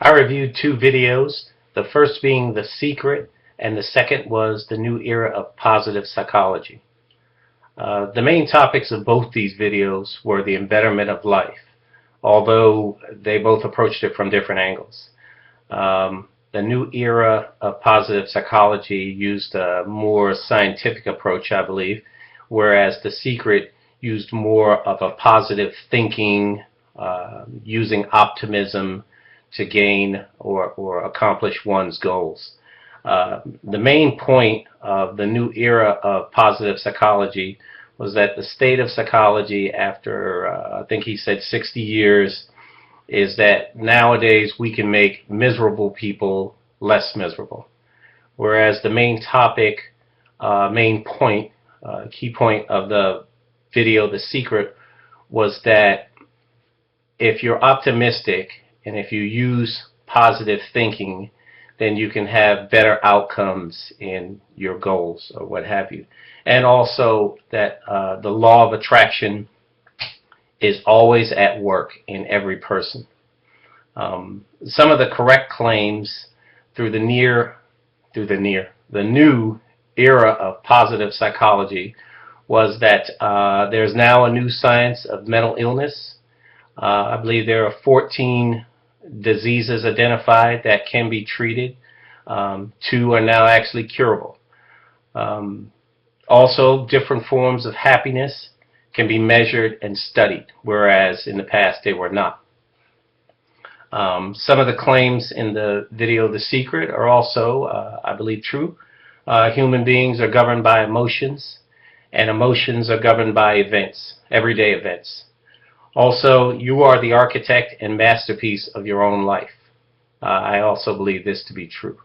I reviewed two videos, the first being The Secret, and the second was The New Era of Positive Psychology. The main topics of both these videos were the embetterment of life, although they both approached it from different angles. The New Era of Positive Psychology used a more scientific approach, I believe, whereas The Secret used more of a positive thinking, using optimism to gain or accomplish one's goals. The main point of the new era of positive psychology was that the state of psychology after, I think he said 60 years, is that nowadays we can make miserable people less miserable. Whereas the main topic, main point, key point of the video, The Secret, was that if you're optimistic and if you use positive thinking, then you can have better outcomes in your goals or what have you. And also that the law of attraction is always at work in every person. Some of the correct claims through the new era of positive psychology was that there's now a new science of mental illness. I believe there are 14 diseases identified that can be treated. Two are now actually curable. Also, different forms of happiness can be measured and studied, whereas in the past they were not. Some of the claims in the video The Secret are also, I believe, true. Human beings are governed by emotions, and emotions are governed by events, everyday events. Also, you are the architect and masterpiece of your own life. I also believe this to be true.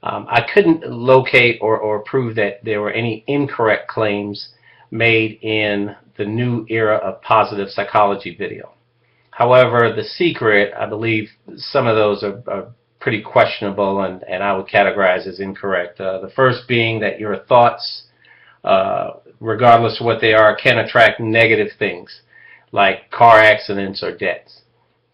I couldn't locate or prove that there were any incorrect claims made in the new era of positive psychology video. However, The Secret, I believe some of those are pretty questionable and I would categorize as incorrect. The first being that your thoughts, regardless of what they are, can attract negative things like car accidents or debts.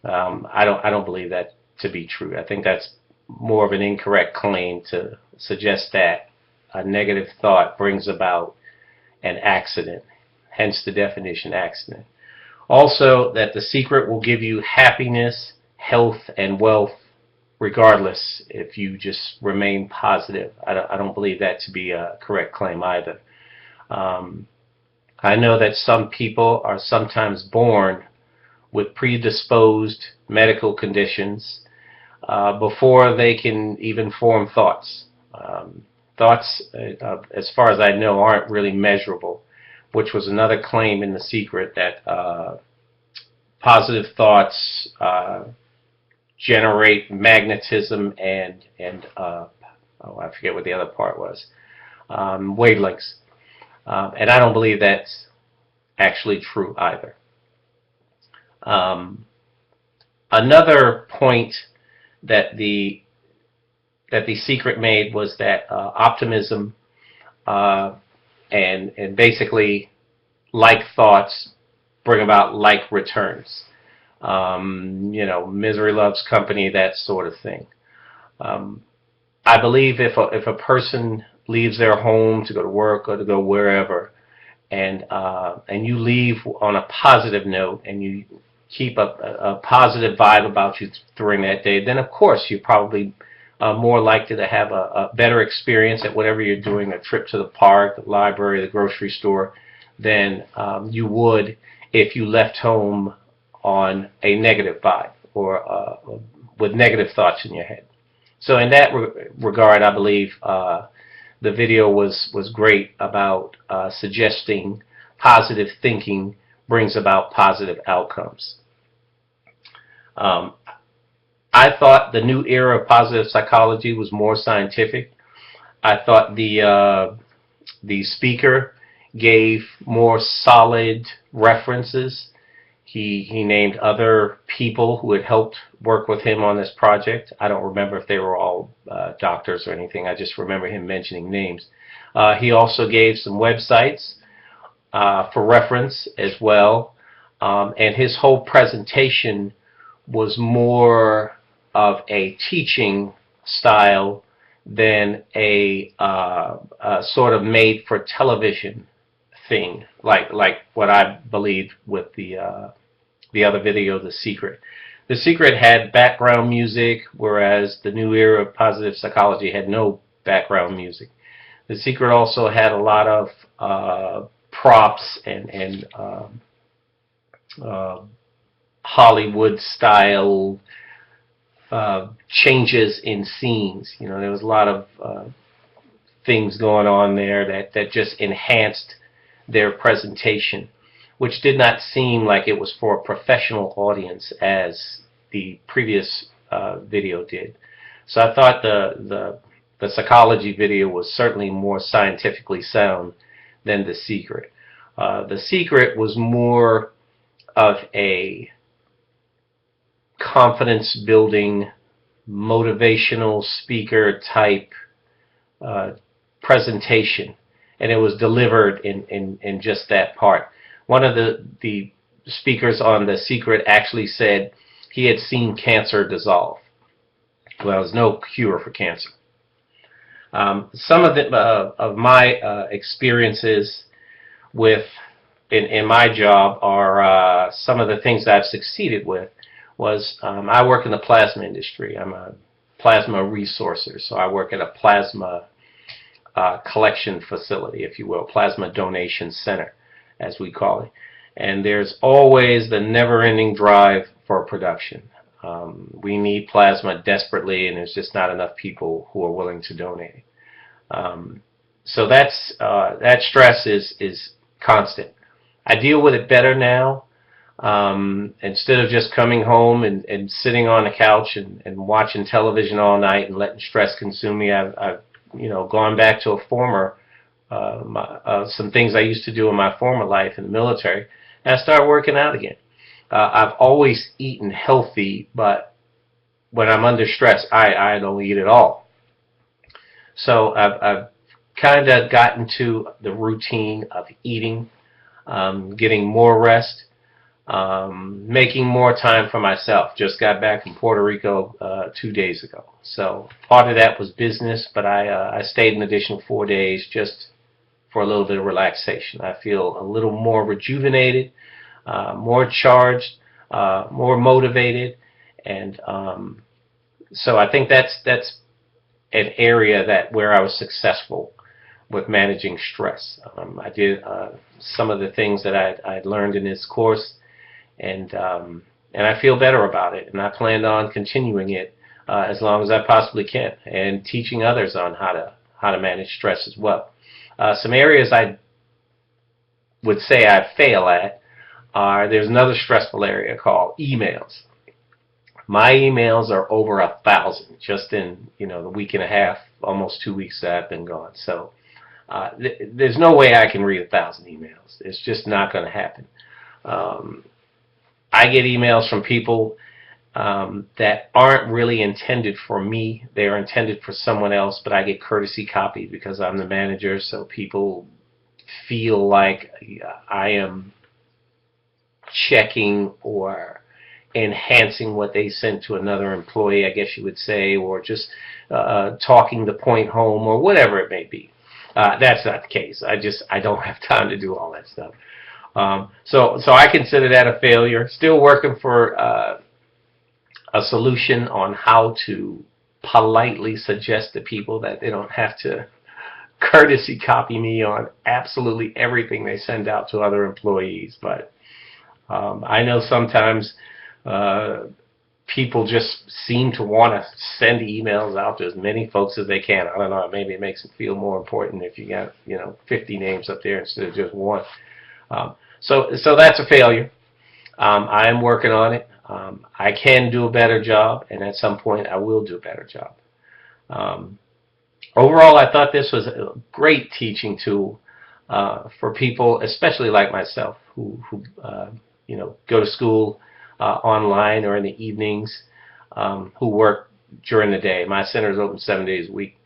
I don't believe that to be true. I think that's more of an incorrect claim to suggest that a negative thought brings about an accident, hence the definition accident. Also, that The Secret will give you happiness, health, and wealth regardless if you just remain positive. I don't believe that to be a correct claim either. I know that some people are sometimes born with predisposed medical conditions before they can even form thoughts. Thoughts, as far as I know, aren't really measurable, which was another claim in The Secret that positive thoughts generate magnetism and I forget what the other part was, wavelengths. And I don't believe that's actually true either. Another point that the Secret made was that optimism and basically like thoughts bring about like returns. Misery loves company, that sort of thing. I believe if a person leaves their home to go to work or to go wherever, and you leave on a positive note and you keep a positive vibe about you during that day, then of course you're probably more likely to have a better experience at whatever you're doing, a trip to the park, the library, the grocery store, than you would if you left home on a negative vibe or with negative thoughts in your head. So in that regard, I believe the video was great about suggesting positive thinking brings about positive outcomes. I thought the new era of positive psychology was more scientific. I thought the speaker gave more solid references. He named other people who had helped work with him on this project. I don't remember if they were all doctors or anything. I just remember him mentioning names. He also gave some websites for reference as well. And his whole presentation was more of a teaching style than a sort of made for television thing, like what I believed with the other video, The Secret. The Secret had background music, whereas the new era of positive psychology had no background music. The Secret also had a lot of props and Hollywood style changes in scenes. You know, there was a lot of things going on there that just enhanced their presentation, which did not seem like it was for a professional audience as the previous video did. So I thought the psychology video was certainly more scientifically sound than The Secret. The Secret was more of a confidence building, motivational speaker type presentation, and it was delivered in just that part. One of the speakers on The Secret actually said he had seen cancer dissolve. Well, there's no cure for cancer. Some of my experiences with in my job are some of the things that I've succeeded with. Was I work in the plasma industry. I'm a plasma resourcer, so I work at a plasma collection facility, if you will, plasma donation center, as we call it. And there's always the never-ending drive for production. We need plasma desperately, and there's just not enough people who are willing to donate. So that stress is constant. I deal with it better now. Instead of just coming home and sitting on the couch and watching television all night and letting stress consume me, I've gone back to a former some things I used to do in my former life in the military, and I started working out again. I've always eaten healthy, but when I'm under stress, I don't eat at all. So I've kind of gotten to the routine of eating, getting more rest, making more time for myself. Just got back from Puerto Rico 2 days ago. So part of that was business, but I stayed an additional 4 days just for a little bit of relaxation. I feel a little more rejuvenated, more charged, more motivated, and so I think that's an area where I was successful with managing stress. I did some of the things that I'd learned in this course, and I feel better about it, and I plan on continuing it as long as I possibly can, and teaching others on how to manage stress as well. Some areas I would say I fail at are, there's another stressful area called emails. My emails are over 1,000 just in the week and a half, almost 2 weeks that I've been gone. So there's no way I can read 1,000 emails. It's just not going to happen. I get emails from people that aren't really intended for me. They're intended for someone else, but I get courtesy copies because I'm the manager, so people feel like I am checking or enhancing what they sent to another employee, I guess you would say, or just talking the point home, or whatever it may be. That's not the case. I don't have time to do all that stuff. So I consider that a failure. Still working for a solution on how to politely suggest to people that they don't have to courtesy copy me on absolutely everything they send out to other employees. But I know sometimes people just seem to want to send emails out to as many folks as they can. I don't know, maybe it makes it feel more important if you got 50 names up there instead of just one. So that's a failure. I'm working on it. I can do a better job, and at some point I will do a better job. Overall, I thought this was a great teaching tool for people, especially like myself, who go to school online or in the evenings, who work during the day. My center is open 7 days a week.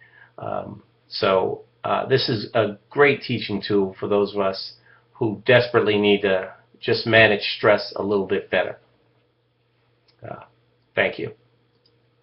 So this is a great teaching tool for those of us who desperately need to just manage stress a little bit better. Thank you.